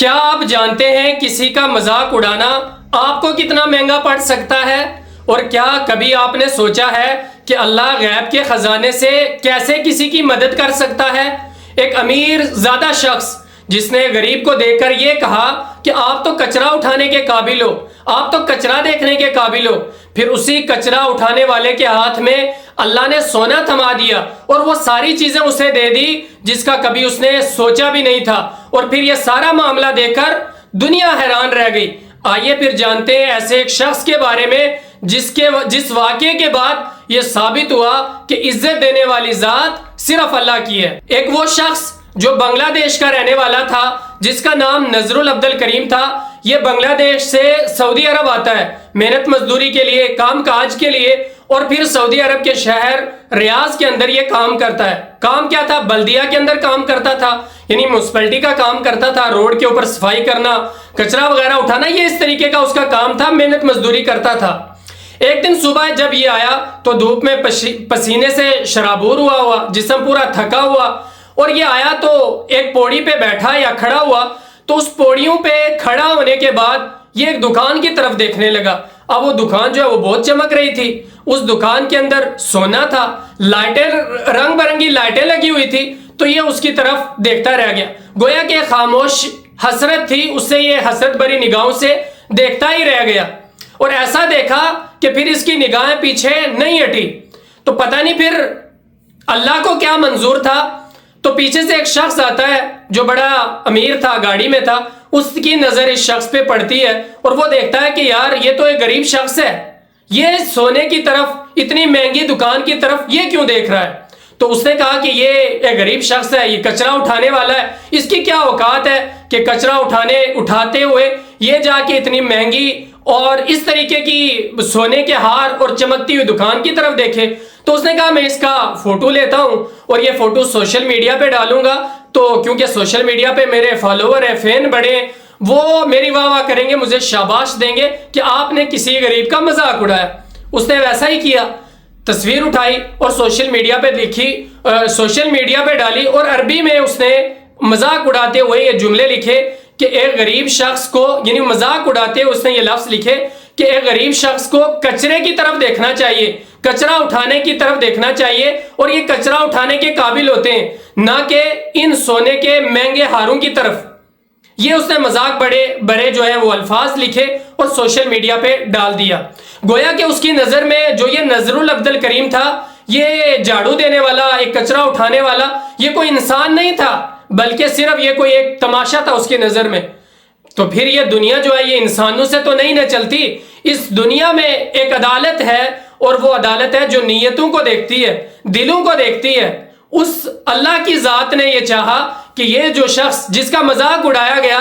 کیا آپ جانتے ہیں کسی کا مذاق اڑانا آپ کو کتنا مہنگا پڑ سکتا ہے؟ اور کیا کبھی آپ نے سوچا ہے کہ اللہ غیب کے خزانے سے کیسے کسی کی مدد کر سکتا ہے؟ ایک امیر زادہ شخص جس نے غریب کو دیکھ کر یہ کہا کہ آپ تو کچرا اٹھانے کے قابل ہو، آپ تو کچرا دیکھنے کے قابل ہو، پھر اسی کچرا اٹھانے والے کے ہاتھ میں اللہ نے سونا تھما دیا اور وہ ساری چیزیں اسے دے دی جس کا کبھی اس نے سوچا بھی نہیں تھا، اور پھر یہ سارا معاملہ دیکھ کر دنیا حیران رہ گئی۔ آئیے پھر جانتے ہیں ایسے ایک شخص کے بارے میں جس واقعے کے بعد یہ ثابت ہوا کہ عزت دینے والی ذات صرف اللہ کی ہے۔ ایک وہ شخص جو بنگلہ دیش کا رہنے والا تھا جس کا نام نذر العبد الکریم تھا، یہ بنگلہ دیش سے سعودی عرب آتا ہے محنت مزدوری کے لیے، کام کاج کے لیے، اور پھر سعودی عرب کے شہر ریاض کے اندر یہ کام کرتا ہے۔ کام کیا تھا؟ بلدیہ کے اندر کام کرتا تھا، یعنی میونسپلٹی کا کام کرتا تھا، روڈ کے اوپر صفائی کرنا، کچرا وغیرہ اٹھانا، یہ اس طریقے کا اس کا کام تھا، محنت مزدوری کرتا تھا۔ ایک دن صبح جب یہ آیا تو دھوپ میں پسینے سے شرابور ہوا جسم پورا تھکا ہوا، اور یہ آیا تو ایک پوڑی پہ بیٹھا یا کھڑا ہوا، تو اس پوڑیوں پہ کھڑا ہونے کے بعد یہ ایک دکان کی طرف دیکھنے لگا۔ اب وہ دکان جو ہے وہ بہت چمک رہی تھی، اس دکان کے اندر سونا تھا، لائٹیں، رنگ برنگی لائٹیں لگی ہوئی تھی، تو یہ اس کی طرف دیکھتا رہ گیا، گویا کہ خاموش حسرت تھی، اس سے یہ حسرت بھری نگاہوں سے دیکھتا ہی رہ گیا، اور ایسا دیکھا کہ پھر اس کی نگاہیں پیچھے نہیں ہٹی۔ تو پتہ نہیں پھر اللہ کو کیا منظور تھا، تو پیچھے سے ایک شخص آتا ہے جو بڑا امیر تھا، گاڑی میں تھا، اس کی نظر اس شخص پہ پڑتی ہے اور وہ دیکھتا ہے کہ یار یہ تو ایک غریب شخص ہے، یہ سونے کی طرف، اتنی مہنگی دکان کی طرف یہ کیوں دیکھ رہا ہے؟ تو اس نے کہا کہ یہ ایک غریب شخص ہے، یہ کچرا اٹھانے والا ہے، اس کی کیا اوقات ہے کہ کچرا اٹھاتے ہوئے یہ جا کے اتنی مہنگی اور اس طریقے کی سونے کے ہار اور چمکتی ہوئی دکان کی طرف دیکھے۔ تو اس نے کہا میں اس کا فوٹو لیتا ہوں اور یہ فوٹو سوشل میڈیا پہ ڈالوں گا، تو کیونکہ سوشل میڈیا پہ میرے فالوور ہیں، فین بڑے ہیں، وہ میری واہ واہ کریں گے، مجھے شاباش دیں گے کہ آپ نے کسی غریب کا مذاق اڑایا۔ اس نے ویسا ہی کیا، تصویر اٹھائی اور سوشل میڈیا پہ سوشل میڈیا پہ ڈالی، اور عربی میں اس نے مذاق اڑاتے ہوئے یہ جملے لکھے کہ ایک غریب شخص کو، یعنی مذاق اڑاتے ہوئے اس نے یہ لفظ لکھے کہ ایک غریب شخص کو کچرے کی طرف دیکھنا چاہیے، کچرا اٹھانے کی طرف دیکھنا چاہیے، اور یہ کچرا اٹھانے کے قابل ہوتے ہیں، نہ کہ ان سونے کے مہنگے ہاروں کی طرف۔ یہ اس نے مذاق بڑے جو ہیں وہ الفاظ لکھے اور سوشل میڈیا پہ ڈال دیا۔ گویا کہ اس کی نظر میں جو یہ نذر العبد الکریم تھا، یہ جھاڑو دینے والا، ایک کچرا اٹھانے والا، یہ کوئی انسان نہیں تھا، بلکہ صرف یہ کوئی ایک تماشا تھا اس کی نظر میں۔ تو پھر یہ دنیا جو ہے یہ انسانوں سے تو نہیں نہ چلتی، اس دنیا میں ایک عدالت ہے، اور وہ عدالت ہے جو نیتوں کو دیکھتی ہے، دلوں کو دیکھتی ہے۔ اس اللہ کی ذات نے یہ چاہا کہ یہ جو شخص جس کا مذاق اڑایا گیا،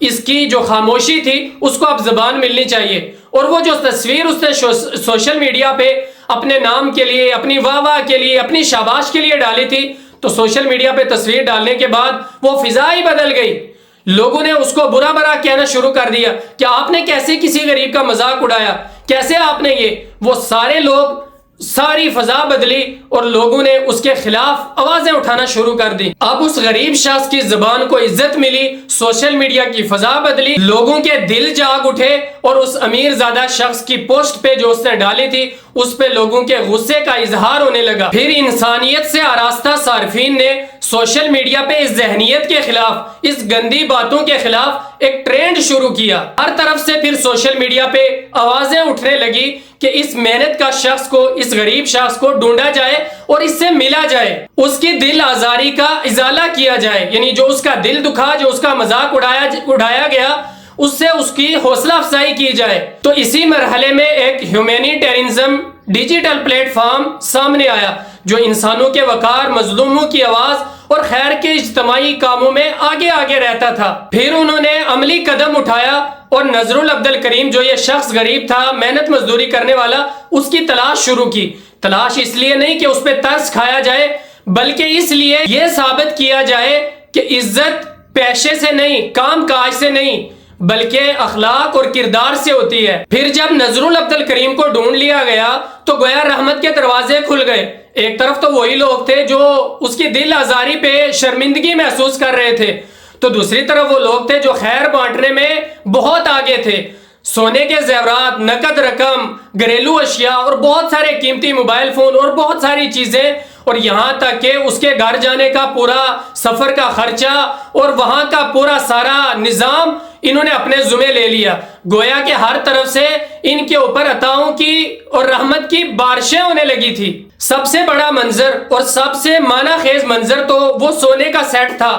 اس کی جو خاموشی تھی اس کو اب زبان ملنی چاہیے، اور وہ جو تصویر اس نے سوشل میڈیا پہ اپنے نام کے لیے، اپنی واہ واہ کے لیے، اپنی شاباش کے لیے ڈالی تھی، تو سوشل میڈیا پہ تصویر ڈالنے کے بعد وہ فضا ہی بدل گئی۔ لوگوں نے اس کو برا برا کہنا شروع کر دیا کہ آپ نے کیسے کسی غریب کا مذاق اڑایا، کیسے آپ نے وہ سارے لوگ، ساری فضا بدلی اور لوگوں نے اس کے خلاف آوازیں اٹھانا شروع کر دی۔ اب اس غریب شخص کی زبان کو عزت ملی، سوشل میڈیا کی فضا بدلی، لوگوں کے دل جاگ اٹھے، اور اس امیر زادہ شخص کی پوسٹ پہ جو اس نے ڈالی تھی اس پہ لوگوں کے غصے کا اظہار ہونے لگا۔ پھر انسانیت سے آراستہ صارفین نے سوشل میڈیا پہ اس ذہنیت کے خلاف، اس گندی باتوں کے خلاف ایک ٹرینڈ شروع کیا۔ ہر طرف سے پھر سوشل میڈیا پہ آوازیں اٹھنے لگی کہ اس محنت کا شخص کو، اس غریب شخص کو ڈھونڈا جائے اور اس سے ملا جائے، اس کی دل آزاری کا ازالہ کیا جائے، یعنی جو اس کا دل دکھا، جو اس کا مذاق اڑایا گیا، اس سے اس کی حوصلہ افزائی کی جائے۔ تو اسی مرحلے میں ایک ہیومینیٹیرنزم ڈیجیٹل پلیٹ فارم سامنے آیا جو انسانوں کے وقار، مظلوموں کی آواز اور خیر کے اجتماعی کاموں میں آگے رہتا تھا۔ پھر انہوں نے عملی قدم اٹھایا اور نذر العبد الکریم جو یہ شخص غریب تھا، محنت مزدوری کرنے والا، اس کی تلاش شروع کی۔ تلاش اس لیے نہیں کہ اس پہ ترس کھایا جائے، بلکہ اس لیے یہ ثابت کیا جائے کہ عزت پیشے سے نہیں، کام کاج سے نہیں، بلکہ اخلاق اور کردار سے ہوتی ہے۔ پھر جب نذر العبد الکریم کو ڈھونڈ لیا گیا تو گویا رحمت کے دروازے کھل گئے۔ ایک طرف تو وہی لوگ تھے جو اس کی دل آزاری پہ شرمندگی محسوس کر رہے تھے، تو دوسری طرف وہ لوگ تھے جو خیر بانٹنے میں بہت آگے تھے. سونے کے زیورات، نقد رقم، گھریلو اشیاء اور بہت سارے قیمتی موبائل فون اور بہت ساری چیزیں، اور یہاں تک کہ اس کے گھر جانے کا پورا سفر کا خرچہ اور وہاں کا پورا سارا نظام انہوں نے اپنے ذمہ لے لیا. گویا کہ ہر طرف سے ان کے اوپر عطاؤں کی اور رحمت کی بارشیں ہونے لگی تھی. سب سے بڑا منظر اور سب سے معنی خیز منظر تو وہ سونے کا سیٹ تھا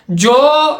جو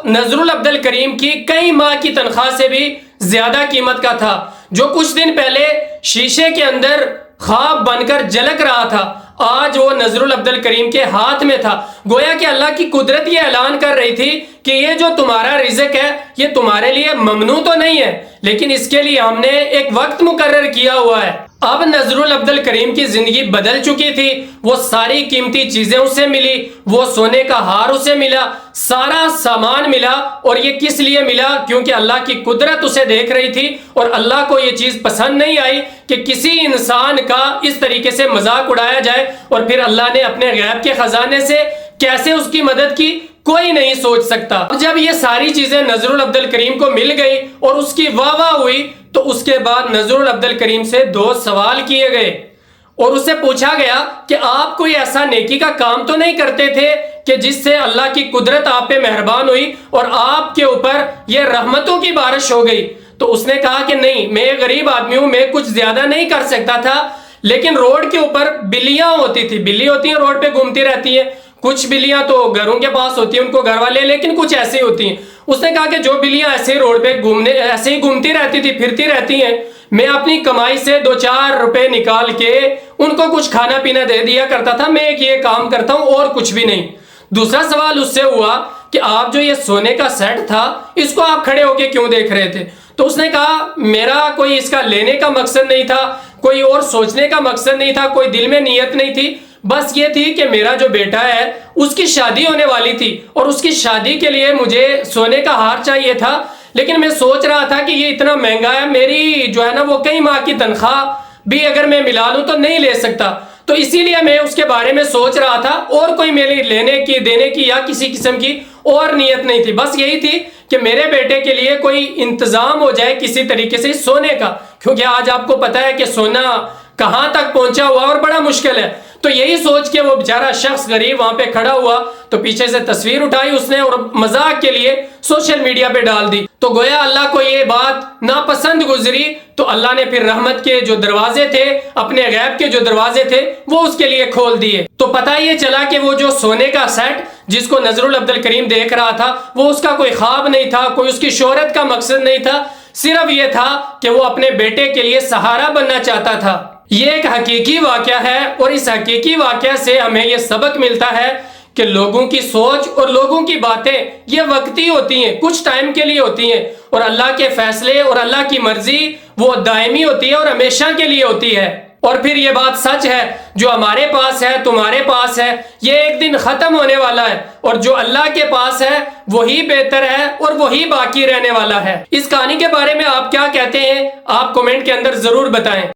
نذر العبد الکریم کی کئی ماہ کی تنخواہ سے بھی زیادہ قیمت کا تھا، جو کچھ دن پہلے شیشے کے اندر خواب بن کر جھلک رہا تھا، آج وہ نذر العبد الکریم کے ہاتھ میں تھا. گویا کہ اللہ کی قدرت یہ اعلان کر رہی تھی کہ یہ جو تمہارا رزق ہے یہ تمہارے لیے ممنوع تو نہیں ہے، لیکن اس کے لیے ہم نے ایک وقت مقرر کیا ہوا ہے. اب نذر العبد الکریم کی زندگی بدل چکی تھی. وہ ساری قیمتی چیزیں اسے ملی، وہ سونے کا ہار اسے ملا، سارا سامان ملا. اور یہ کس لیے ملا؟ کیونکہ اللہ کی قدرت اسے دیکھ رہی تھی اور اللہ کو یہ چیز پسند نہیں آئی کہ کسی انسان کا اس طریقے سے مذاق اڑایا جائے. اور پھر اللہ نے اپنے غیب کے خزانے سے کیسے اس کی مدد کی کوئی نہیں سوچ سکتا. جب یہ ساری چیزیں نذر العبد الکریم کو مل گئی اور اس کی واہ واہ ہوئی تو اس کے بعد نذر العبد الکریم سے 2 سوال کیے گئے اور اس سے پوچھا گیا کہ آپ کوئی ایسا نیکی کا کام تو نہیں کرتے تھے کہ جس سے اللہ کی قدرت آپ پہ مہربان ہوئی اور آپ کے اوپر یہ رحمتوں کی بارش ہو گئی؟ تو اس نے کہا کہ نہیں، میں غریب آدمی ہوں، میں کچھ زیادہ نہیں کر سکتا تھا، لیکن روڈ کے اوپر بلیاں ہوتی تھی، بلی ہوتی ہیں روڈ پہ گھومتی رہتی ہیں. کچھ بلیاں تو گھروں کے پاس ہوتی ہیں، ان کو گھر والے، لیکن کچھ ایسی ہوتی ہیں. اس نے کہا کہ جو بلیاں ایسے روڈ پہ ایسے ہی گھومتی رہتی تھی، پھرتی رہتی ہیں، میں اپنی کمائی سے 2-4 روپے نکال کے ان کو کچھ کھانا پینا دے دیا کرتا تھا، میں ایک یہ کام کرتا ہوں اور کچھ بھی نہیں. دوسرا سوال اس سے ہوا کہ آپ جو یہ سونے کا سیٹ تھا اس کو آپ کھڑے ہو کے کیوں دیکھ رہے تھے؟ تو اس نے کہا میرا کوئی اس کا لینے کا مقصد نہیں تھا، کوئی اور سوچنے کا مقصد نہیں تھا، کوئی دل میں نیت نہیں تھی، بس یہ تھی کہ میرا جو بیٹا ہے اس کی شادی ہونے والی تھی اور اس کی شادی کے لیے مجھے سونے کا ہار چاہیے تھا. لیکن میں سوچ رہا تھا کہ یہ اتنا مہنگا ہے، میری جو ہے نا وہ کئی ماہ کی تنخواہ بھی اگر میں ملا لوں تو نہیں لے سکتا، تو اسی لیے میں اس کے بارے میں سوچ رہا تھا، اور کوئی میری لینے کی دینے کی یا کسی قسم کی اور نیت نہیں تھی. بس یہی تھی کہ میرے بیٹے کے لیے کوئی انتظام ہو جائے کسی طریقے سے سونے کا، کیونکہ آج آپ کو پتا ہے کہ سونا کہاں تک پہنچا ہوا اور بڑا مشکل ہے. تو یہی سوچ کے وہ بیچارہ شخص غریب وہاں پہ کھڑا ہوا تو پیچھے سے تصویر اٹھائی اس نے اور مذاق کے لیے سوشل میڈیا پہ ڈال دی. تو گویا اللہ کو یہ بات ناپسند گزری، تو اللہ نے پھر رحمت کے جو دروازے تھے، اپنے غیب کے جو دروازے تھے وہ اس کے لیے کھول دیے. تو پتہ یہ چلا کہ وہ جو سونے کا سیٹ جس کو نذر العبد الکریم دیکھ رہا تھا وہ اس کا کوئی خواب نہیں تھا، کوئی اس کی شہرت کا مقصد نہیں تھا، صرف یہ تھا کہ وہ اپنے بیٹے کے لیے سہارا بننا چاہتا تھا. یہ ایک حقیقی واقعہ ہے اور اس حقیقی واقعہ سے ہمیں یہ سبق ملتا ہے کہ لوگوں کی سوچ اور لوگوں کی باتیں یہ وقتی ہوتی ہیں، کچھ ٹائم کے لیے ہوتی ہیں، اور اللہ کے فیصلے اور اللہ کی مرضی وہ دائمی ہوتی ہے اور ہمیشہ کے لیے ہوتی ہے. اور پھر یہ بات سچ ہے، جو ہمارے پاس ہے، تمہارے پاس ہے، یہ ایک دن ختم ہونے والا ہے، اور جو اللہ کے پاس ہے وہی بہتر ہے اور وہی باقی رہنے والا ہے. اس کہانی کے بارے میں آپ کیا کہتے ہیں؟ آپ کمنٹ کے اندر ضرور بتائیں.